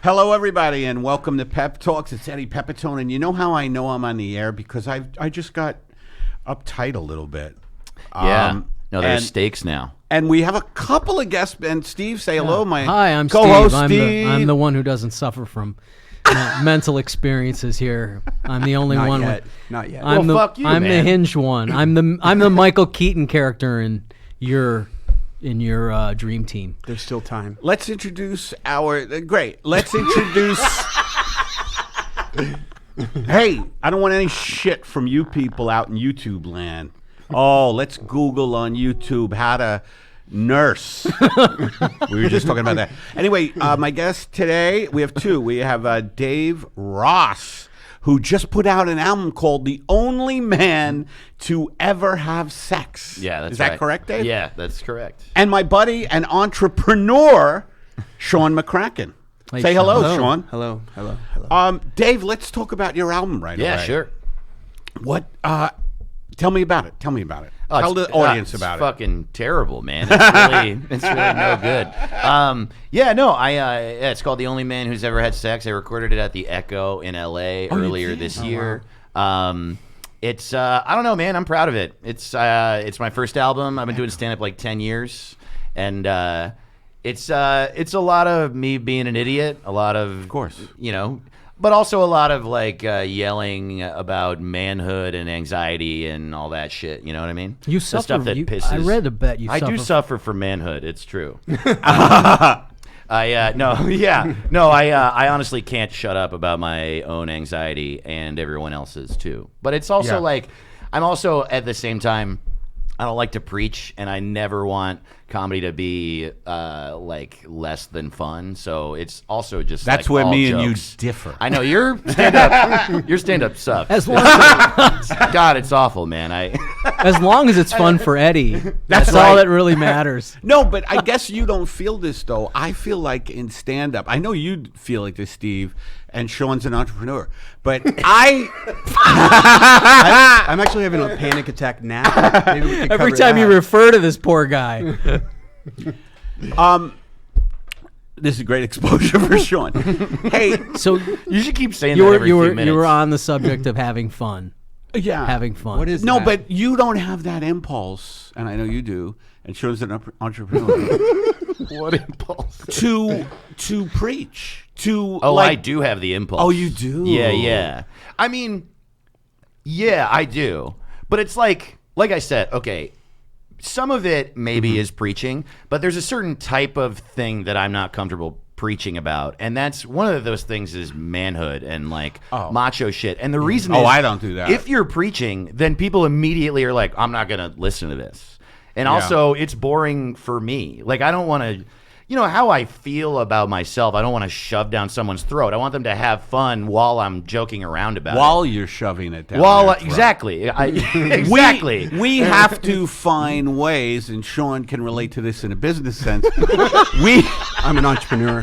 Hello, everybody, and welcome to Pep Talks. It's Eddie Pepitone, and you know how I know I'm on the air? Because I just got uptight a little bit. Yeah. No, there's stakes now. And we have a couple of guests. And Steve, say hello, my Hi, I'm co-host Steve. I'm the one who doesn't suffer from mental experiences here. I'm the only one. Not yet. I'm fuck you, I'm man. the hinged one. I'm the Michael Keaton character in your dream team. There's still time. Let's introduce our Let's introduce. Hey, I don't want any shit from you people out in YouTube land. Oh, let's Google on YouTube how to nurse. We were just talking about that. Anyway, my guest today, we have two. We have Dave Ross, who just put out an album called "The Only Man to Ever Have Sex." Yeah, that's Is that right. correct, Dave? Yeah, that's correct. And my buddy and entrepreneur, Shawn McCracken. Hey, Say Shawn. hello, Shawn. Hello. Dave, let's talk about your album right away. Yeah, sure. What? Tell me about it. Tell the audience about it. It's fucking terrible, man. It's really no good. It's called "The Only Man Who's Ever Had Sex." I recorded it at the Echo in LA earlier this year. Wow. It's I don't know, man. I'm proud of it. It's my first album. I've been doing stand-up like 10 years, and it's a lot of me being an idiot. A lot of course, but also a lot of like yelling about manhood and anxiety and all that shit. You know what I mean? You the suffer. stuff that pisses. I read a bit. I do suffer from manhood. It's true. I honestly can't shut up about my own anxiety and everyone else's too. But it's also like, I'm also at the same time, I don't like to preach, and I never want comedy to be like less than fun. So it's also just that's like where all me jokes. and you differ. I know your stand up sucks. As long God, it's awful, man. as long as it's fun for Eddie, that's right. all that really matters. No, but I guess you don't feel this though. I feel like in stand-up, I know you feel like this, Steve, and Shawn's an entrepreneur, but I'm actually having a panic attack now. Maybe we could Every cover time that. you refer to this poor guy. This is a great exposure for Shawn. Hey, So You should keep saying that every few minutes. you were on the subject of having fun. yeah, Having fun. What is no, that? but you don't have that impulse, and I know you do. And Shawn's an entrepreneur. What impulse? to preach, to Oh, like, I do have the impulse. Oh, you do? Yeah. I mean, yeah, I do. But it's like I said, okay, some of it maybe is preaching, but there's a certain type of thing that I'm not comfortable preaching about. And that's one of those things is manhood and like macho shit. And the reason is, I don't do that. If you're preaching, then people immediately are like, I'm not going to listen to this. And also, it's boring for me. Like, I don't want to, how I feel about myself, I don't want to shove down someone's throat. I want them to have fun while I'm joking around about it. While you're shoving it down their throat. Exactly. Exactly. We have to find ways, and Shawn can relate to this in a business sense. I'm an entrepreneur.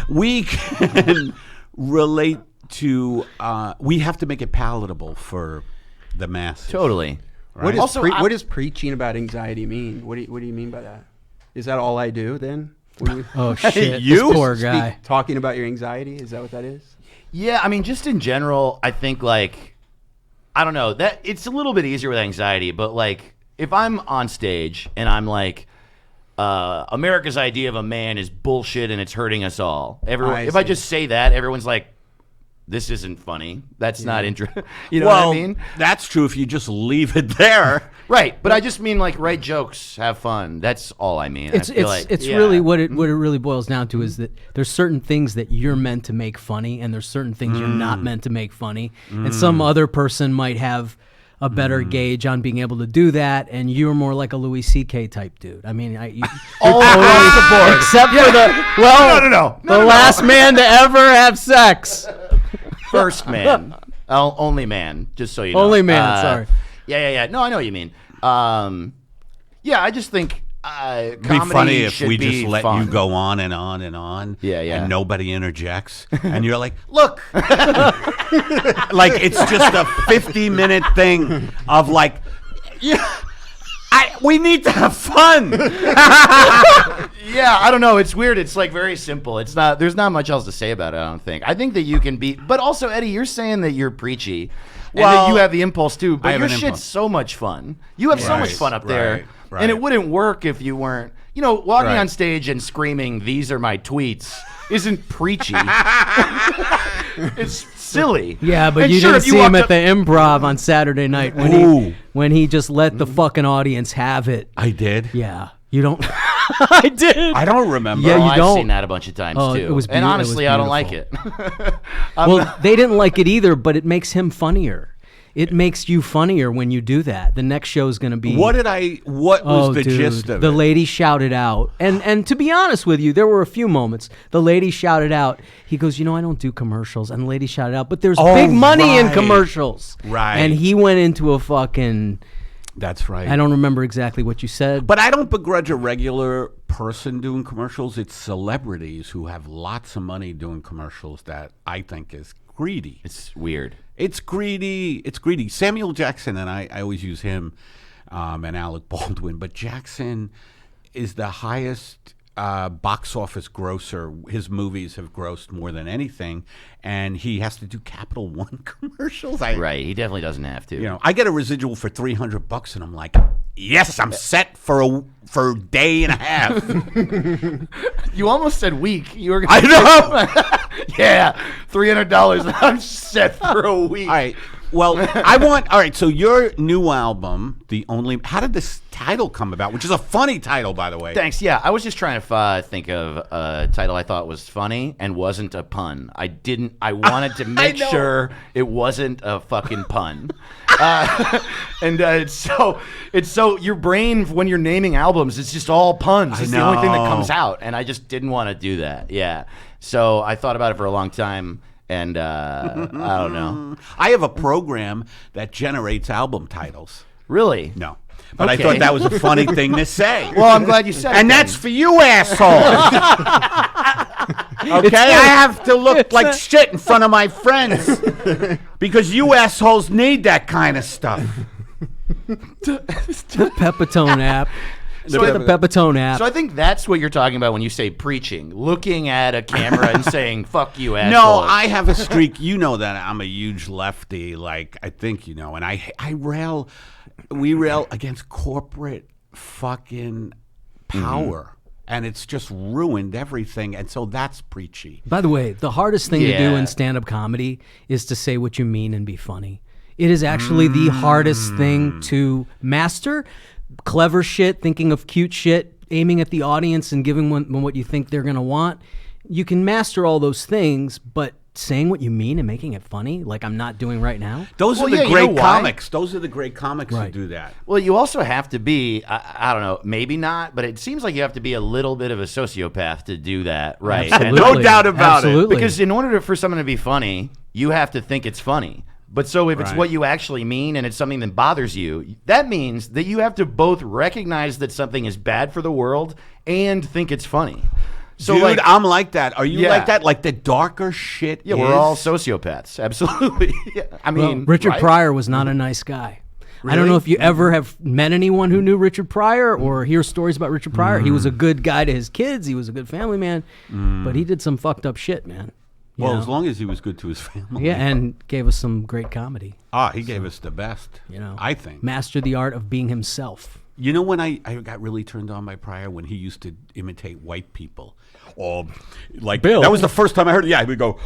We can relate to, we have to make it palatable for the masses. Totally. What is Also, what does preaching about anxiety mean? What do you mean by that? Is that all I do then? Oh shit! You? This poor guy. Talking about your anxiety? Is that what that is? Yeah, I mean, just in general, I think like, I don't know, that it's a little bit easier with anxiety, but like if I'm on stage and I'm like, America's idea of a man is bullshit and it's hurting us all. If I just say that, everyone's like, this isn't funny. That's not interesting. You know what I mean? That's true if you just leave it there. Right, but I just mean like write jokes, have fun. That's all I mean. It's really what it really boils down to is that there's certain things that you're meant to make funny, and there's certain things you're not meant to make funny, and some other person might have a better gauge on being able to do that, and you're more like a Louis C.K. type dude. I mean, all across the board, except for the last man to ever have sex. First man, only man. Just so you know. Only man. Sorry. Yeah. No, I know what you mean. I just think It'd be funny if we just let fun. you go on and on and on. Yeah. And nobody interjects. And you're like, look. Like it's just a 50-minute thing of like, yeah. We need to have fun. Yeah, I don't know. It's weird. It's like very simple. It's not. There's not much else to say about it. I don't think. I think that you can be. But also, Eddie, you're saying that you're preachy, and that you have the impulse too. But your shit's so much fun. You have so much fun up there, and it wouldn't work if you weren't. You know, walking on stage and screaming, "These are my tweets," isn't preachy. It's silly. Yeah, but you didn't see him at the Improv on Saturday night when he just let the fucking audience have it. I did. Yeah, you don't. I did. I don't remember. Yeah, you I've don't. seen that a bunch of times too. It was and honestly, I don't like it. Well, they didn't like it either, but it makes him funnier. It makes you funnier when you do that. The next show is going to be. What was the gist of it? The lady shouted out, and to be honest with you, there were a few moments. The lady shouted out. He goes, I don't do commercials, and the lady shouted out, but there's big money in commercials, right? And he went into a fucking. That's right. I don't remember exactly what you said, but I don't begrudge a regular person doing commercials. It's celebrities who have lots of money doing commercials that I think is greedy. It's weird. It's greedy. It's greedy. Samuel Jackson, and I always use him and Alec Baldwin, but Jackson is the highest box office grosser. His movies have grossed more than anything, and he has to do Capital One commercials. Right, he definitely doesn't have to. I get a residual for $300, and I'm like, yes, I'm set for a day and a half. You almost said week. You were. I know. Yeah, $300. I'm set for a week. All right. Well, all right, so your new album, how did this title come about? Which is a funny title, by the way. Thanks. Yeah, I was just trying to think of a title I thought was funny and wasn't a pun. I wanted to make sure it wasn't a fucking pun. It's so your brain, when you're naming albums, it's just all puns. It's the only thing that comes out, and I just didn't want to do that. Yeah. So I thought about it for a long time. And I don't know. I have a program that generates album titles. Really? No. But I thought that was a funny thing to say. Well, I'm glad you said it. And that's for you assholes. Okay? I have to look like shit in front of my friends. Because you assholes need that kind of stuff. The Pepitone app. The Pepitone app. So I think that's what you're talking about when you say preaching, looking at a camera and saying "fuck you, asshole." No, I have a streak. You know that I'm a huge lefty. Like I think you know, and we rail against corporate fucking power. And it's just ruined everything, and so that's preachy. By the way, the hardest thing to do in stand-up comedy is to say what you mean and be funny. It is actually the hardest thing to master. Clever shit, thinking of cute shit, aiming at the audience and giving them what you think they're going to want. You can master all those things, but saying what you mean and making it funny, like I'm not doing right now. Those are the great comics. Those are the great comics who do that. Well, you also have to be, I don't know, maybe not, but it seems like you have to be a little bit of a sociopath to do that, right? No doubt about it. Because in order for someone to be funny, you have to think it's funny. But so if it's what you actually mean and it's something that bothers you, that means that you have to both recognize that something is bad for the world and think it's funny. So dude, I'm like that. Are you like that? Like the darker shit Yeah, we're all sociopaths. Absolutely. I mean, Richard Pryor was not a nice guy. Really? I don't know if you ever have met anyone who knew Richard Pryor or hear stories about Richard Pryor. He was a good guy to his kids. He was a good family man. But he did some fucked up shit, man. Well, as long as he was good to his family. Yeah, and gave us some great comedy. He gave us the best, I think. Mastered the art of being himself. You know when I got really turned on by Pryor? When he used to imitate white people. Like, Bill. That was the first time I heard it. Yeah, he would go,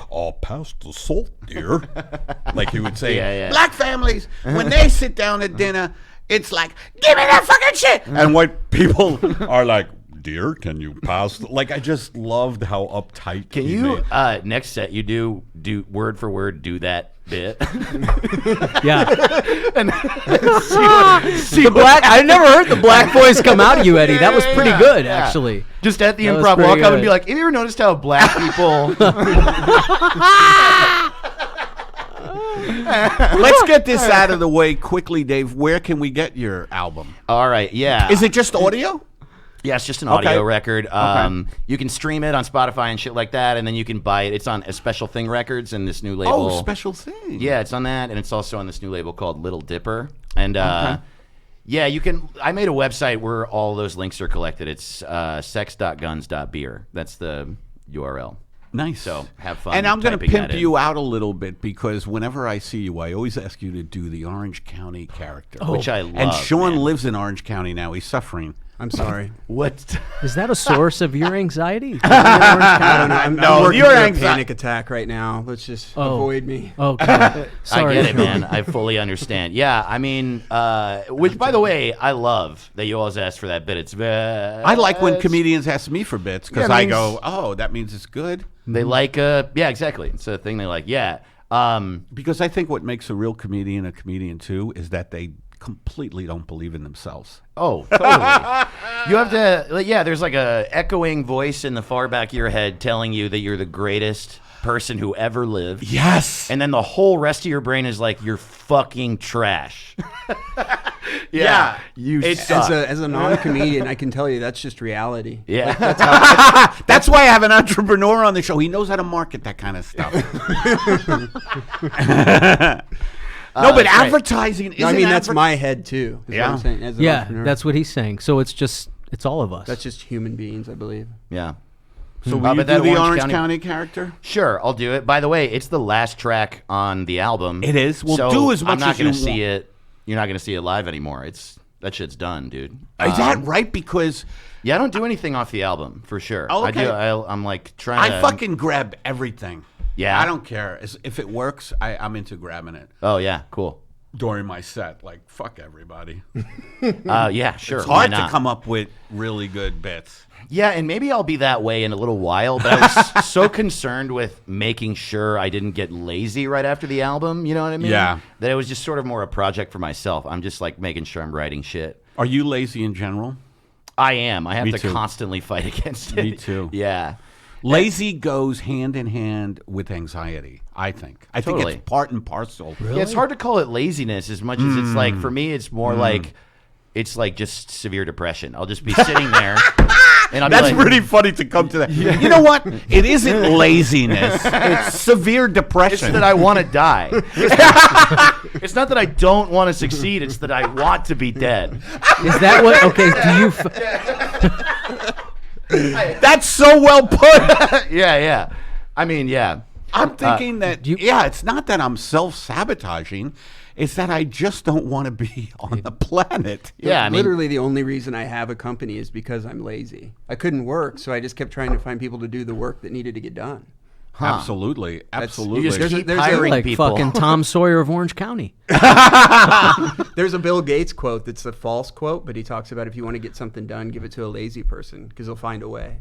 pass the salt, dear. Like he would say, black families, when they sit down at dinner, it's like, give me that fucking shit. And white people are like, dear, can you pass? Like, I just loved how uptight. Can you next set you do word for word do that bit? Yeah. And see the black. I never heard the black voice come out of you, Eddie. That was pretty good, actually. Just at the improv, walk up and be like, "Have you ever noticed how black people?" Let's get this out of the way quickly, Dave. Where can we get your album? All right, yeah. Is it just audio? Yeah, it's just an audio record. You can stream it on Spotify and shit like that, and then you can buy it. It's on A Special Thing Records and this new label. Special Thing. Yeah, it's on that, and it's also on this new label called Little Dipper. And Yeah, you can. I made a website where all those links are collected. It's sex.guns.beer. That's the URL. Nice. So have fun. And I'm going to typing pimp that in. you out a little bit because whenever I see you, I always ask you to do the Orange County character. Which I love. And Shawn man. lives in Orange County now. He's suffering. I'm sorry. What? Is that a source of your anxiety? I don't know. I'm working you're through a anxiety. panic attack right now. Let's just avoid me. Okay. Sorry. I get it, man. I fully understand. Yeah, I mean, which, by the way, I love that you always ask for that bit. It's I like when comedians ask me for bits because Yeah, I means- go, oh, that means it's good. They like, yeah, exactly. It's a thing they like. Yeah. Because I think what makes a real comedian a comedian too is that they completely don't believe in themselves. Oh, totally. You have to, like, yeah, there's like a echoing voice in the far back of your head telling you that you're the greatest person who ever lived. Yes. And then the whole rest of your brain is like, you're fucking trash. Yeah. You It's- suck. As a non-comedian, I can tell you that's just reality. Yeah. That's why I have an entrepreneur on the show. He knows how to market that kind of stuff. No, but that's right. advertising No, I isn't mean, that's adver- my head too. Is Yeah. what I'm saying, as an Yeah, entrepreneur. that's what he's saying. So it's all of us. That's just human beings, I believe. Yeah. So will you but do that the Orange Orange County- County character? Sure, I'll do it. By the way, it's the last track on the album. It is? Well, so do as much I'm not as gonna you see want. it. You're not going to see it live anymore. That shit's done, dude. Is that right? Because Yeah, I don't do anything off the album for sure. Oh, okay. I'm like trying to. I fucking grab everything. Yeah? I don't care. If it works, I'm into grabbing it Oh yeah, cool. during my set. Like, fuck everybody. Yeah, sure. It's why hard to not? come up with really good bits. Yeah, and maybe I'll be that way in a little while, but I was so concerned with making sure I didn't get lazy right after the album, you know what I mean? Yeah. That it was just sort of more a project for myself. I'm just like making sure I'm writing shit. Are you lazy in general? I am. I have Me to too. constantly fight against it. Me too. Yeah. Lazy goes hand in hand with anxiety, I think. I think Totally. it's part and parcel. Yeah, it's hard to call it laziness as much as it's like, for me, it's more like, it's like just severe depression. I'll just be sitting there. And I'll be That's like, pretty funny to come to that. You know what? It isn't laziness. It's severe It's depression. that I want to die. It's not that I don't want to succeed. It's that I want to be dead. Is that what? Okay. Do you? That's so well put. Yeah. I mean, yeah. I'm thinking that, you- it's not that I'm self-sabotaging. It's that I just don't want to be on the planet. Yeah, I mean, Literally, the only reason I have a company is because I'm lazy. I couldn't work, so I just kept trying to find people to do the work that needed to get done. Absolutely. Absolutely. you just There's a- keep there's a- hiring Like people. fucking Tom Sawyer of Orange County. There's a Bill Gates quote that's a false quote, but he talks about if you want to get something done, give it to a lazy person because he'll find a way.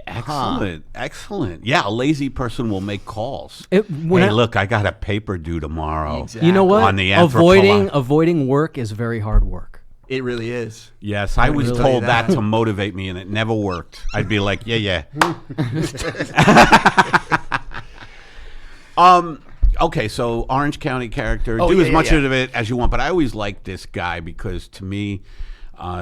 Excellent. Excellent. Yeah, a lazy person will make calls. When Hey, I- look, I got a paper due tomorrow. Exactly. You know what? On the Avoiding work is very hard work. It really is. Yes, I was really told that. that to motivate me, and it never worked. I'd be like, yeah. Okay, so Orange County character. Oh, do yeah, as much yeah. of it as you want, but I always liked this guy because to me,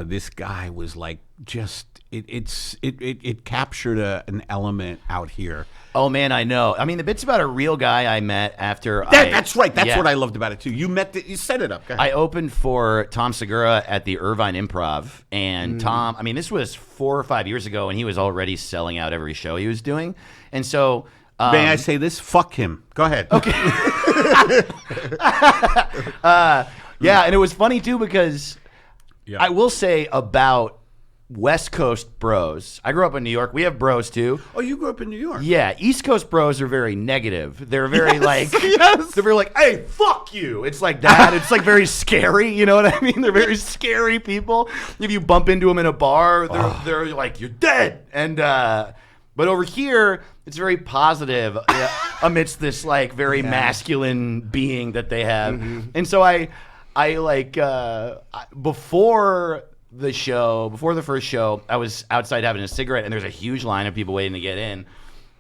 this guy was like just it captured an element out here. Oh man, I know. I mean, the bit's about a real guy I met after. That's right. That's yeah. what I loved about it too. You set it up. Go ahead. I opened for Tom Segura at the Irvine Improv, and Tom. I mean, this was 4 or 5 years ago, and he was already selling out every show he was doing, and so. May I say this? Fuck him. Go ahead. Okay. Yeah, and it was funny too because Yeah. I will say about West Coast bros. I grew up in New York. We have bros too. Oh, you grew up in New York. Yeah, East Coast bros are very negative. They're very like, yes. they're very like, hey, fuck you. It's like that. It's like very scary. You know what I mean? They're very scary people. If you bump into them in a bar, they're like, you're dead. And but over here, it's very positive amidst this like very masculine being that they have. And so I like before the first show, I was outside having a cigarette, and there's a huge line of people waiting to get in.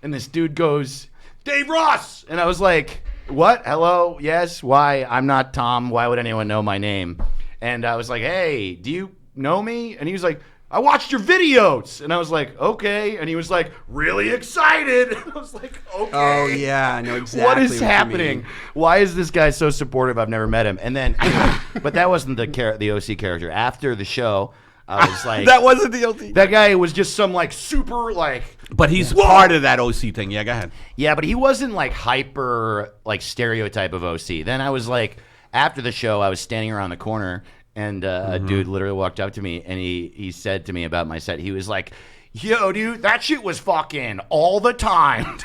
And this dude goes, Dave Ross! And I was like, what? Hello? Yes? Why? I'm not Tom. Why would anyone know my name? And I was like, hey, do you know me? And he was like, I watched your videos. And I was like, okay. And he was like, really excited. And I was like, okay. Oh, yeah. I know exactly What is you happening? mean. Why is this guy so supportive? I've never met him. And then, but that wasn't the OC character. After the show, I was like, That wasn't the OC. that guy was just some like super like. But he's part of that OC thing. Yeah, go ahead. Yeah, but he wasn't like hyper like stereotype of OC. Then I was like, after the show, I was standing around the corner. And a dude literally walked up to me, and he said to me about my set, he was like, yo, dude, that shit was fucking all the time.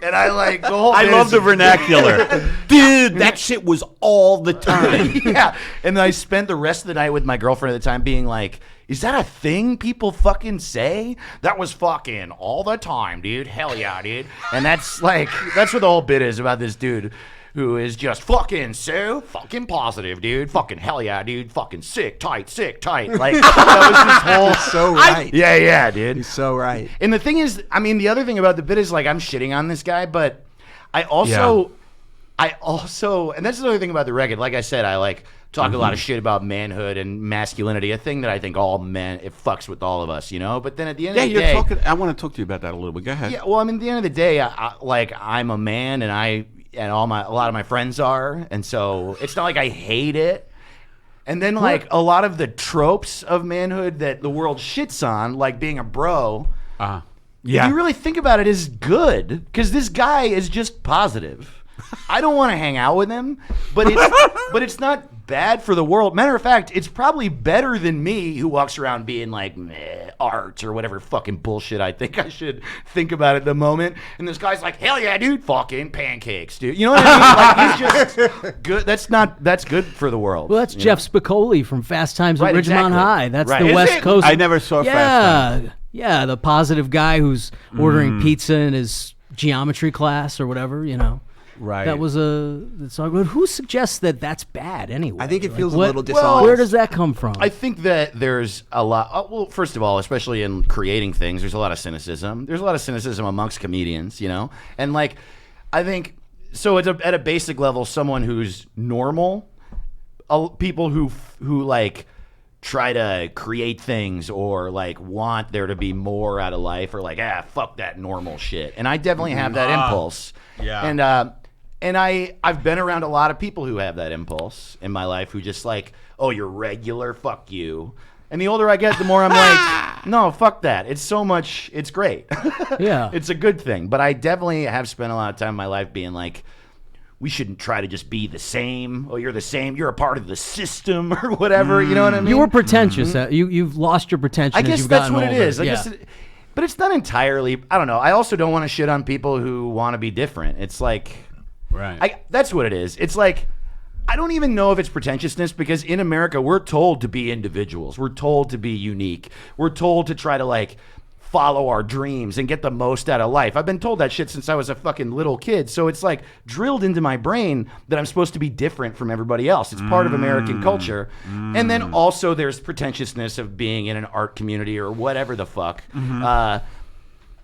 And I like, the whole I bit love is- the vernacular. Dude, that shit was all the time. Yeah. And then I spent the rest of the night with my girlfriend at the time being like, is that a thing people fucking say? That was fucking all the time, dude. Hell yeah, dude. And that's like, that's what the whole bit is about this dude who is just fucking so fucking positive, dude. Fucking hell yeah, dude. Fucking sick, tight. Like, that was this whole... So right. Yeah, dude. He's so right. And the thing is, I mean, the other thing about the bit is like I'm shitting on this guy, but I also, and that's the other thing about the record. Like I said, I like talk a lot of shit about manhood and masculinity, a thing that I think all men, it fucks with all of us, you know? But then at the end of the day... I want to talk to you about that a little bit. Go ahead. Yeah, well, I mean, at the end of the day, I'm a man, and a lot of my friends are, and so it's not like I hate it. And then like a lot of the tropes of manhood that the world shits on, like being a bro, Yeah. if you really think about it, is good because this guy is just positive. I don't want to hang out with him, but it's not bad for the world. Matter of fact, it's probably better than me, who walks around being like, meh, art or whatever fucking bullshit I think I should think about at the moment. And this guy's like, hell yeah, dude, fucking pancakes, dude. You know what I mean? Like, he's just good. That's good for the world. Well, that's you Jeff know? Spicoli from Fast Times at Right, Ridgemont exactly. High. That's Right. the Is West it? Coast. I never saw Fast Times. Yeah, the positive guy who's ordering pizza in his geometry class or whatever, you know. Right. That was a song. But who suggests that that's bad anyway? I think it Like, feels a what- little dishonest. Where does that come from? I think that there's a lot. Well, first of all, especially in creating things, there's a lot of cynicism. There's a lot of cynicism amongst comedians, you know? And, like, I think, so at a basic level, someone who's normal, people who like, try to create things or, like, want there to be more out of life, or like, fuck that normal shit. And I definitely have that impulse. Yeah. And I've been around a lot of people who have that impulse in my life, who just like, oh, you're regular, fuck you. And the older I get, the more I'm like, no, fuck that. It's so much, it's great. Yeah. It's a good thing. But I definitely have spent a lot of time in my life being like, we shouldn't try to just be the same. Oh, you're the same. You're a part of the system or whatever. You know what I mean? you were pretentious. You've lost your pretension. I as guess you've that's gotten what it older. is. I Yeah. guess but it's not entirely, I don't know. I also don't want to shit on people who want to be different. It's like... Right. That's what it is. It's like, I don't even know if it's pretentiousness, because in America, we're told to be individuals. We're told to be unique. We're told to try to, like, follow our dreams and get the most out of life. I've been told that shit since I was a fucking little kid. So it's, like, drilled into my brain that I'm supposed to be different from everybody else. It's part of American culture. And then also there's pretentiousness of being in an art community or whatever the fuck.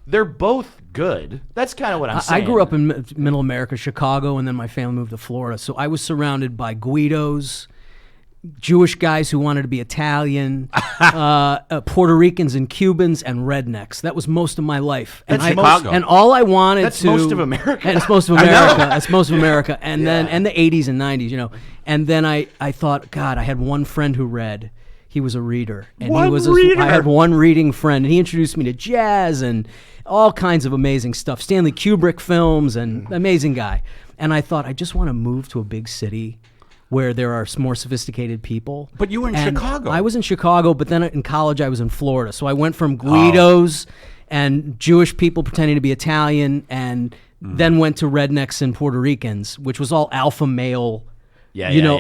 They're both good. That's kind of what I'm I saying. grew up in middle America, Chicago, and then my family moved to Florida. So I was surrounded by Guidos, Jewish guys who wanted to be Italian, Puerto Ricans and Cubans, and rednecks. That was most of my life. And That's Chicago. And all I wanted That's to... most of America. And it's most of America. That's most of America. And then, and the 80s and 90s, you know. And then I thought, God, I had one friend who read. He was a reader. And One he was reader? I had one reading friend, and he introduced me to jazz and all kinds of amazing stuff. Stanley Kubrick films, and amazing guy. And I thought, I just want to move to a big city where there are more sophisticated people. But you were in And Chicago. I was in Chicago, but then in college I was in Florida. So I went from Guidos and Jewish people pretending to be Italian, and then went to rednecks and Puerto Ricans, which was all alpha male.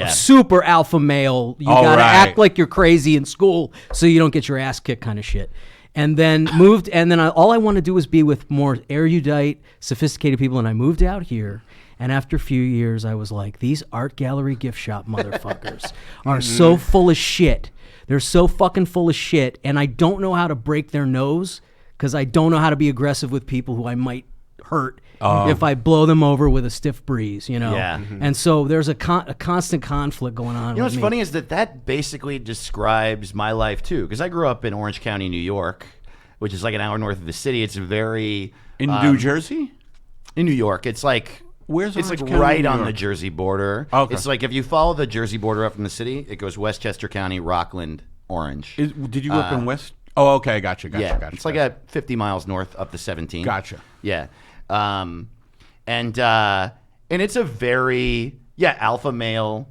Super alpha male. You All gotta right. act like you're crazy in school so you don't get your ass kicked kind of shit. And then moved, and then all I want to do was be with more erudite, sophisticated people, and I moved out here. And after a few years, I was like, these art gallery gift shop motherfuckers are so full of shit. They're so fucking full of shit, and I don't know how to break their nose because I don't know how to be aggressive with people who I might hurt if I blow them over with a stiff breeze, you know? Yeah. And so there's a constant conflict going on. You know what's funny is that basically describes my life too, because I grew up in Orange County, New York, which is like an hour north of the city. It's very In New Jersey? in New York. It's like Where's it's Orange like County, right New on York? the Jersey border. Okay. It's like if you follow the Jersey border up from the city, it goes Westchester County, Rockland, Orange. Did you grow up in West? Oh, okay, gotcha. It's like at 50 miles north up to 17. Gotcha. Yeah. And it's a very alpha male,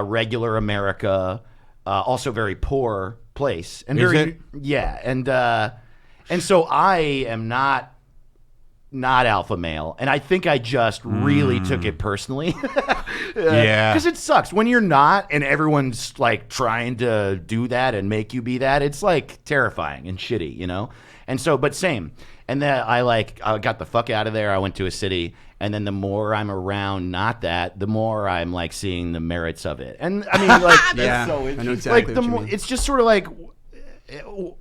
regular America, also very poor place. And Is very it? yeah, and so I am not alpha male, and I think I just really took it personally. Yeah. Because it sucks when you're not, and everyone's like trying to do that and make you be that. It's like terrifying and shitty, you know. And so, but same. And then I got the fuck out of there. I went to a city, and then the more I'm around not that, the more I'm like seeing the merits of it. And I mean, like, Yeah, so I know interesting. exactly like the what you more, mean. it's just sort of like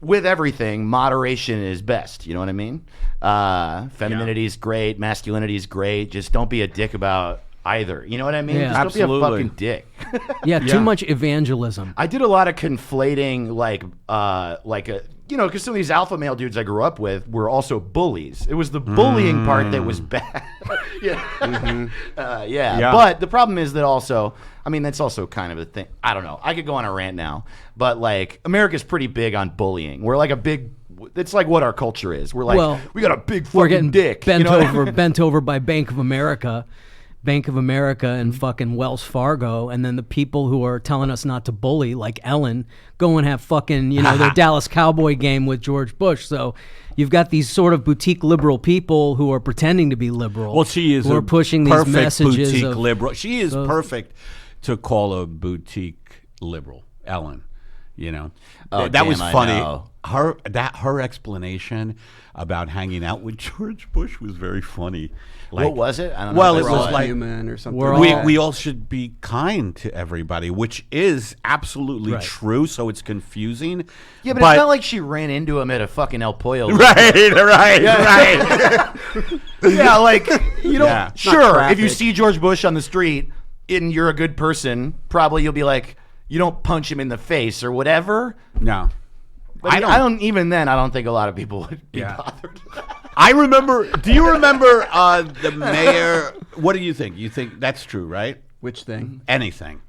with everything, moderation is best. You know what I mean? Femininity is great, masculinity is great. Just don't be a dick about either. You know what I mean? Yeah. Just don't be a Absolutely. fucking dick. Yeah, too much evangelism. I did a lot of conflating, because some of these alpha male dudes I grew up with were also bullies. It was the bullying part that was bad. Yeah. But the problem is that also, I mean, that's also kind of a thing. I don't know. I could go on a rant now, but like America's pretty big on bullying. We're like it's like what our culture is. We're like, Well, we got a big We're fucking getting dick. bent you know? bent over by Bank of America and fucking Wells Fargo, and then the people who are telling us not to bully, like Ellen, go and have fucking, their Dallas Cowboy game with George Bush. So you've got these sort of boutique liberal people who are pretending to be liberal. Well, she is who a are pushing these perfect messages boutique of liberal. She is perfect to call a boutique liberal, Ellen. You know, Oh, that damn, was I funny. know. Her explanation about hanging out with George Bush was very funny. Like, What was it? I don't know. Well, if it I was saw like- human or something. We're like we, all- that. we all should be kind to everybody, which is absolutely Right. true. So it's confusing. Yeah, but it's not like she ran into him at a fucking El Pollo. right. Yeah, like, you know, Yeah. It's not sure, if you traffic. see George Bush on the street and you're a good person, probably you'll be like, you don't punch him in the face or whatever. No. But I don't even then, I don't think a lot of people would be Yeah. bothered. I remember. Do you remember the mayor? What do you think? You think that's true, right? Which thing? Anything.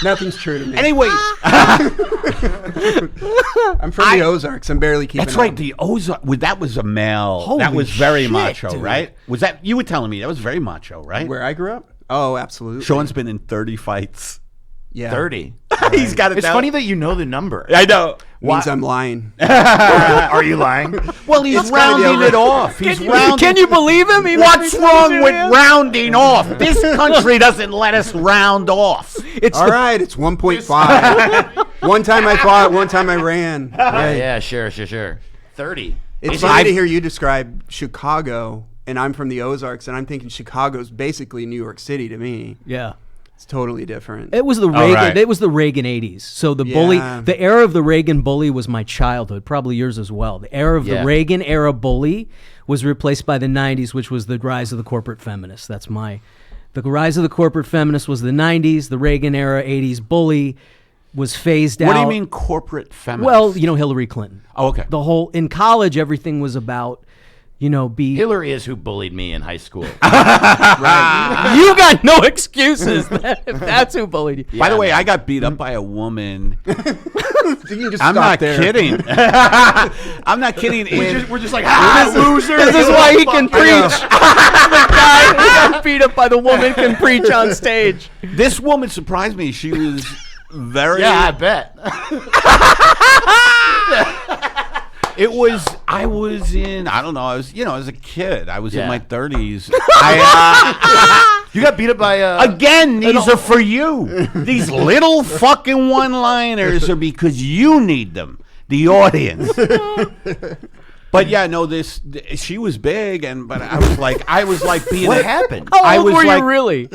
Nothing's true to me. Anyway, I'm from the Ozarks. I'm barely keeping that's right. up. The Ozark. That was a male. Holy that was very shit, macho, dude. right? Was that you were telling me that was very macho, right? Where I grew up? Oh, absolutely. Sean's been in 30 fights. Yeah. 30. He's got it. It's down. funny that you know the number. I know. Means I'm lying. Are you lying? Well, he's gotta be rounding over- it off. He's rounding. Can you believe him? He What's makes wrong me with serious? rounding off? This country doesn't let us round off. It's All right, it's 1.5. One time I fought, one time I ran. Right. Yeah, sure. 30. It's Is funny it- to hear you describe Chicago, and I'm from the Ozarks, and I'm thinking Chicago's basically New York City to me. yeah. It's totally different. It was the Reagan. right. It was the Reagan '80s. So the the era of the Reagan bully was my childhood, probably yours as well. The era of Yeah. the Reagan era bully was replaced by the '90s, which was the rise of the corporate feminist. The rise of the corporate feminist was the '90s. The Reagan era '80s bully was phased out. What do you mean corporate feminist? Well, Hillary Clinton. Oh, okay. The whole in college, everything was about. Be Hillary is who bullied me in high school. you got no excuses. If that's who bullied you. By the way, I got beat up by a woman. You can just I'm stop not there. kidding. I'm not kidding. We're just like, loser. This is why he can preach. The guy who got beat up by the woman can preach on stage. This woman surprised me. She was very. Yeah, I bet. I was in. I don't know. I was a kid. I was in Yeah. my 30s. You got beat up by Again, these are for you. These little fucking one-liners are because you need them, the audience. But yeah, no, she was big, but I was like being. What happened? How I old was were like- you really?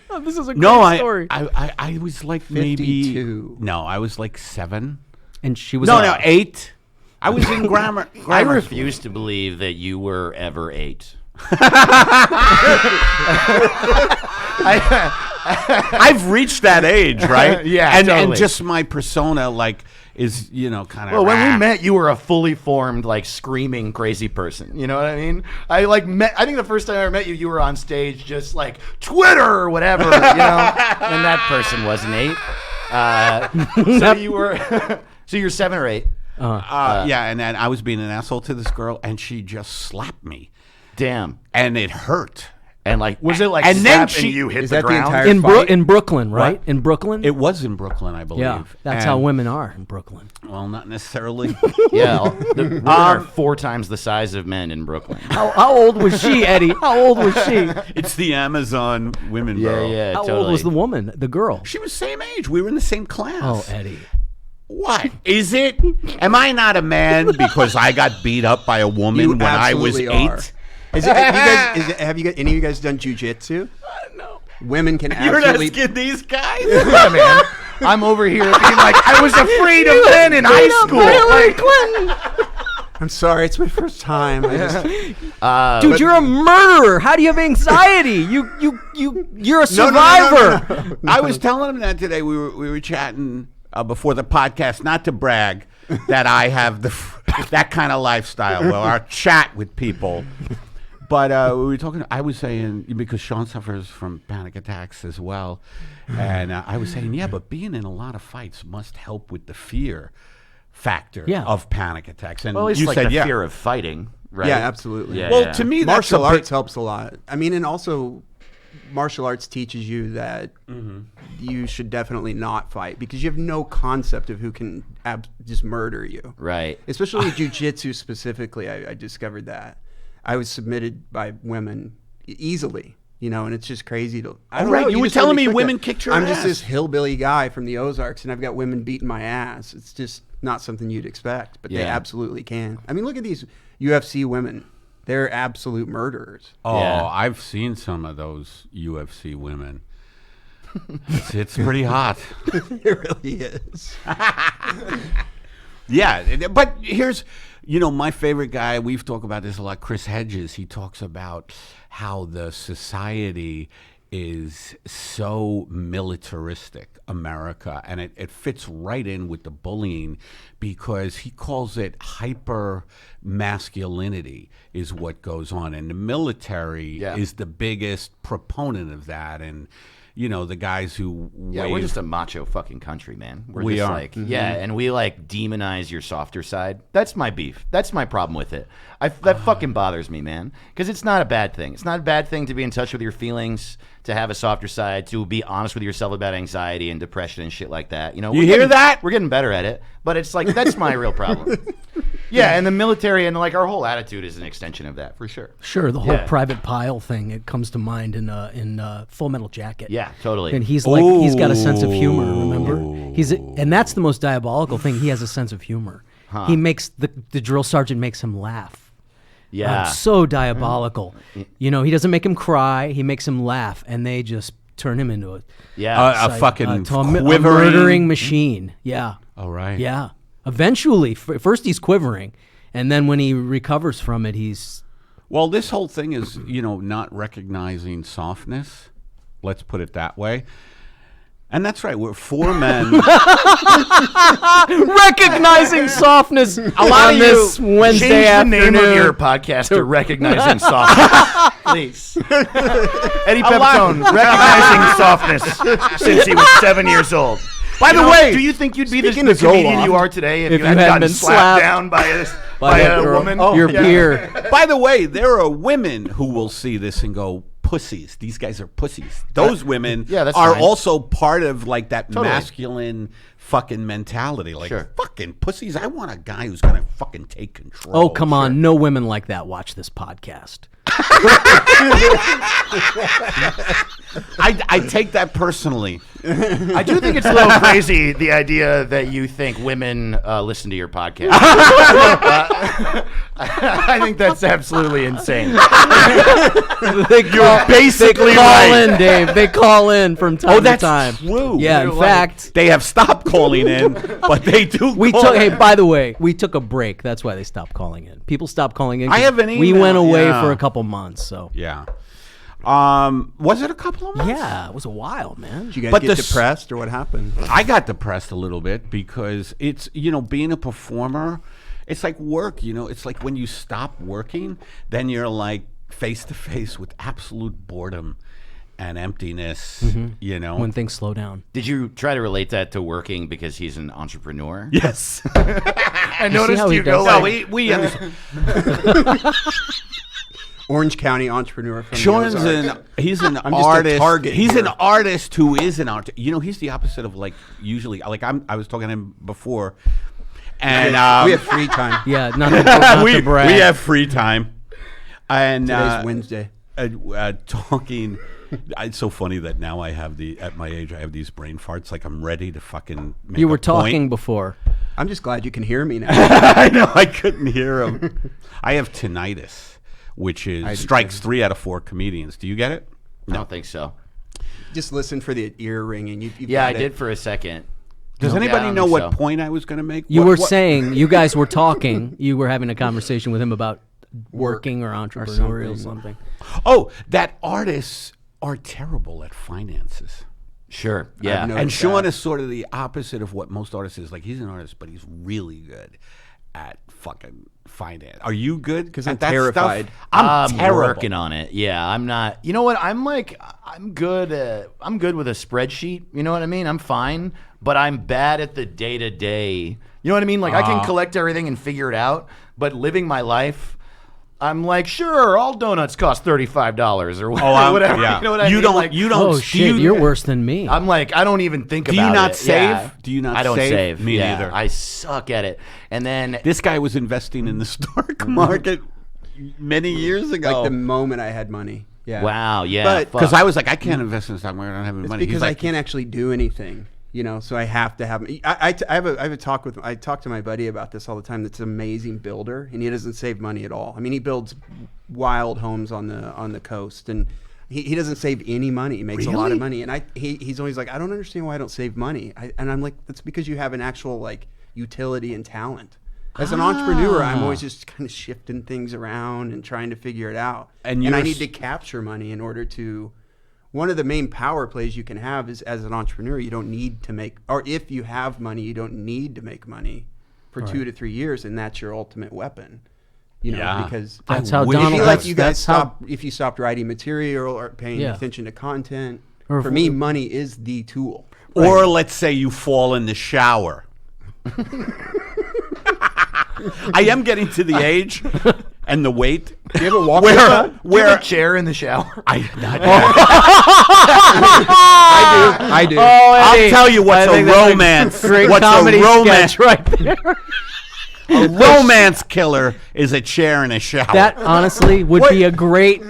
Oh, this is a great No, story. I was like maybe 52. No, I was like 7. and she was 8. I was in grammar. I school. refuse to believe that you were ever 8. I've reached that age, right? Yeah, and totally. just my persona, like, is kind of. Well, when we met, you were a fully formed, like, screaming crazy person. You know what I mean? I think the first time I ever met you, you were on stage just like Twitter or whatever, and that person was Nate. So you were, so you're 7 or 8. Yeah, and then I was being an asshole to this girl, and she just slapped me, Damn. and it hurt. And like, was it like And then slap and you hit Is the that the ground? entire- in Brooklyn, right? What? In Brooklyn. It was in Brooklyn, I believe. yeah, that's And- how women are in Brooklyn. Well, not necessarily. Yeah, the women are 4 times the size of men in Brooklyn. How old was she, Eddie? How old was she? It's the Amazon women, Yeah, bro. yeah, How totally. old was the woman, the girl? She was same age. We were in the same class. Oh, Eddie. What is it? Am I not a man because I got beat up by a woman You when I was absolutely 8? are. Have you any of you guys done jujitsu? No. Women can You're absolutely. asking these guys? Yeah, man. I'm over here being like, I was afraid of men in high school. Hillary Clinton. I'm sorry, it's my first time. I just, Dude, you're a murderer. How do you have anxiety? You're a survivor. No. I was telling him that today. We were chatting before the podcast, not to brag that I have that kind of lifestyle. Well, our chat with people. But we were talking. I was saying, because Shawn suffers from panic attacks as well, and I was saying, yeah, but being in a lot of fights must help with the fear factor of panic attacks. And Well, it's you like said, the yeah. fear of fighting, right? Yeah, absolutely. Yeah, Well, yeah. to me, that's Martial a big- arts helps a lot. I mean, and also martial arts teaches you that you should definitely not fight because you have no concept of who can just murder you. Right. Especially jiu-jitsu specifically, I discovered that. I was submitted by women easily, and it's just crazy to. I don't right, know, you were just telling let me click women that. kicked your I'm ass. just this hillbilly guy from the Ozarks, and I've got women beating my ass. It's just not something you'd expect, but they Yeah. absolutely can. I mean, look at these UFC women. They're absolute murderers. Oh, Yeah. I've seen some of those UFC women. It's pretty hot. It really is. Yeah, but here's, my favorite guy, we've talked about this a lot, Chris Hedges. He talks about how the society is so militaristic, America, and it fits right in with the bullying because he calls it hyper masculinity is what goes on. And the military is the biggest proponent of that. And, the guys who Yeah, we're just a macho fucking country, man. We just are. like, and we like demonize your softer side. That's my beef. That's my problem with it. That fucking bothers me, man. Because it's not a bad thing. It's not a bad thing to be in touch with your feelings, to have a softer side, to be honest with yourself about anxiety and depression and shit like that. You hear that? We're getting better at it, but it's like that's my real problem. Yeah, and the military and like our whole attitude is an extension of that for sure. Sure, the whole Yeah. Private Pile thing. It comes to mind in Full Metal Jacket. Yeah, totally. And he's got a sense of humor. Remember, and that's the most diabolical thing. He has a sense of humor. He makes the drill sergeant makes him laugh. yeah. So diabolical. He doesn't make him cry. He makes him laugh, and they just turn him into a a fucking to a quivering murdering machine. Yeah. All right. Yeah. Eventually, first he's quivering, and then when he recovers from it, he's Well, this whole thing is, not recognizing softness. Let's put it that way. And that's right. We're 4 men. recognizing softness. A lot on of this you Wednesday change the afternoon. name of your podcast to Recognizing Softness, please. Eddie Pepitone, Recognizing Softness, since he was 7 years old. By the way, do you think you'd be the speaking of comedian Zoloft, you are today if if you hadn't you hadn't gotten been slapped slapped down by by a that girl. woman? Your peer. by the way, there are women who will see this and go, pussies. These guys are pussies. Those women that's are fine. also part of like that Totally. masculine fucking mentality. Like, Sure. fucking pussies. I want a guy who's going to fucking take control. Oh, come on. No women like that watch this podcast. I take that personally. I do think it's a little crazy, the idea that you think women listen to your podcast. I think that's absolutely insane. You're basically they call right. in, Dave. They call in from time Oh, to that's time. true. Yeah, in They're like- fact, They have stopped calling in, but they do we call took. in. Hey, by the way, we took a break. That's why they stopped calling in. People stopped calling in. I have an We email, went away yeah. for a couple couple months. So Yeah. Was it a couple of months? yeah, it was a while, man. Did you guys But get the depressed or what happened? I got depressed a little bit because it's, being a performer, it's like work, it's like when you stop working, then you're like face to face with absolute boredom and emptiness, When things slow down. Did you try to relate that to working because he's an entrepreneur? Yes. I see how noticed he you does go that? No, like, we understand. Orange County entrepreneur from Sean's the Ozarks. he's an I'm just a artist. target He's an here. artist who is an artist. He's the opposite of like usually. Like I was talking to him before, and we have free time. Yeah, not to we brag. have free time, and Today's Wednesday. talking. It's so funny that now I have at my age I have these brain farts. Like I'm ready to fucking. Make You a were point. talking before. I'm just glad you can hear me now. I know I couldn't hear him. I have tinnitus, which I is do strikes too. 3 out of 4 comedians. Do you get it? I don't think so. Just listen for the ear ringing. You've Yeah, I got did it. for a second. Does Yeah, I anybody don't know think what so. point I was going to make? You What- were what- saying, you guys were talking, you were having a conversation with him about working or entrepreneurial something. something. Oh, that artists are terrible at finances. Sure. Yeah. no- And Noticed Sean that. is sort of the opposite of what most artists is. Like he's an artist, but he's really good at fucking finance. Are you good? 'Cause I'm at that terrified. Stuff? I'm terrible. working on it. Yeah, I'm not. You know what? I'm good. I'm good with a spreadsheet. You know what I mean? I'm fine, but I'm bad at the day to day. You know what I mean? Like I can collect everything and figure it out, but living my life, I'm like, sure, all donuts cost $35 or whatever. Yeah. You know what I you mean? don't. Like, You don't. Oh do shit, you, you're worse than me. I'm like, I don't even think Do about it. you not save? Yeah. Do you not I don't save? save. Me Yeah, neither. I suck at it. And then This guy was investing in the stock market many years ago. Like the moment I had money. Yeah. wow, yeah, But- fuck. Because I was like, I can't invest in the stock market. I don't have any It's money. because He's I like, can't actually do anything, so I have to have. I have a talk with. I talk to my buddy about this all the time. That's an amazing builder, and he doesn't save money at all. I mean, he builds wild homes on the coast, and he doesn't save any money. He makes a lot Really? of money, and he's always like, I don't understand why I don't save money. And I'm like, that's because you have an actual like utility and talent. As an entrepreneur, I'm always just kind of shifting things around and trying to figure it out. And I you're need to capture money in order to. One of the main power plays you can have is as an entrepreneur, you don't need to make, or if you have money, you don't need to make money for 2 to 3 years, and that's your ultimate weapon. Yeah. Because That's I how wish- I Donald. feel like that's- you guys that's how- stop if you stopped writing material or paying Yeah. attention to content. Or if For me, we- money is the tool. Or let's say you fall in the shower. I am getting to the age and the weight. Do you ever walk where Do you have where a chair in the shower. I not I do. I'll tell you what's a think that's romance. Great What's comedy a romance? sketch right there. A romance killer is a chair in a shower. That honestly would be a great